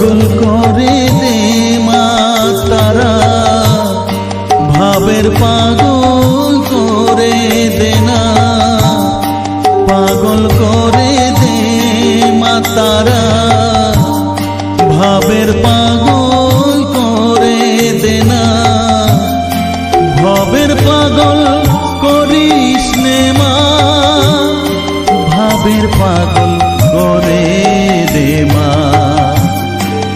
পাগল করে দে মা তারা, ভাবের পাগল করে দে না, পাগল করে দে মা তারা, ভাবের পাগল করে দে না, ভাবের পাগল করিস নে মা, ভাবের পাগল করে দে মা,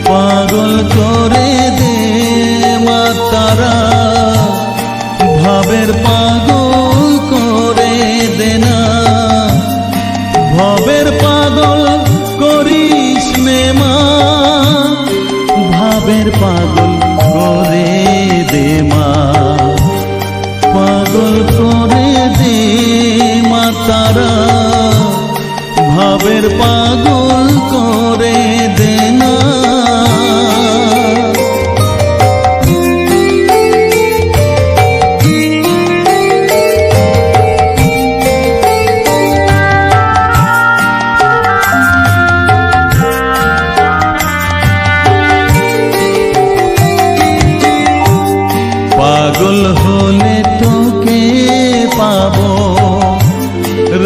পাগল করে দে মা তারা, ভাবের পাগল করে দে না, ভাবের পাগল করিস নে মা, ভাবের পাগল করে দে মা, পাগল করে দে মা তারা, ভাবের পাগল করে দে না। পাগল হলে তোকে পাবো,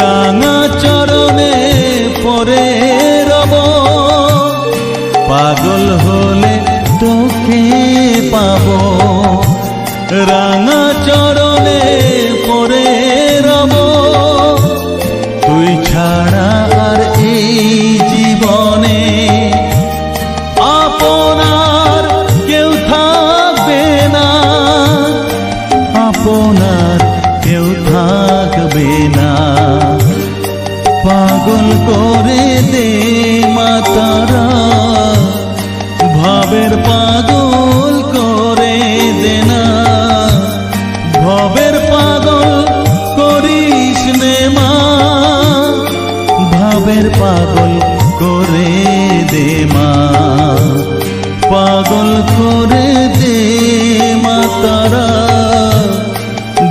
রাঙা চরণে পরে রব, পাগল হলে তোকে পাবো, রাঙা চরণে পরে রব, তুই ছাড়া আর এই জীবনে আপনার কেউ থাকবে না, আপনার কেউ থাকবে না, পাগল করে দে মা তারা, ভাবের পাগল করে দে না, ভাবের পাগল করিস নে মা, ভাবের পাগল করে দে মা, পাগল করে দে মা তারা,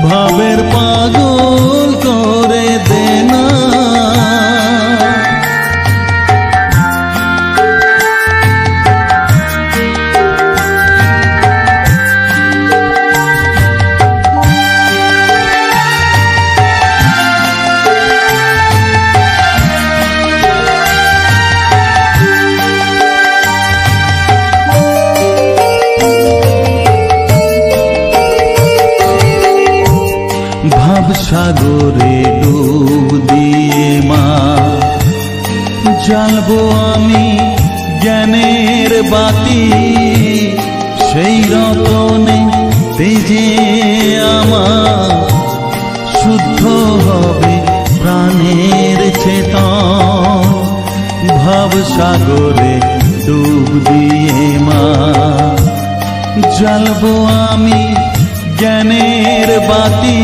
ভাবের পাগল করে দে না। ভাব সাগরে ডুব দিয়ে মা, জ্বালবো আমি জ্ঞানের বাতি, সেই রতনে তেজে আমার শুদ্ধ হবে প্রাণের চেতন, ভাব সাগরে ডুব দিয়ে মা, জ্বালবো আমি জ্ঞানের বাতি,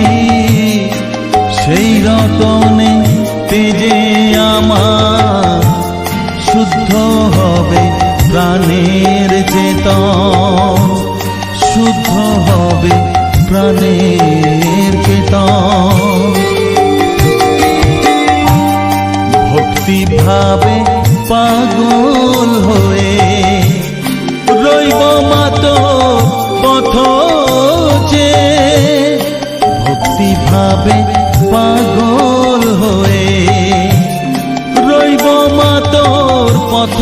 সেই রতনে তেজে আমার শুদ্ধ হবে প্রাণের চেতন, শুদ্ধ হবে প্রাণের চেতন, ভক্তি ভাবে পাগল হয়ে রইব মাতো পথ যে, ভক্তি ভাবে পাগল হয়ে রইব মা তোর পথ।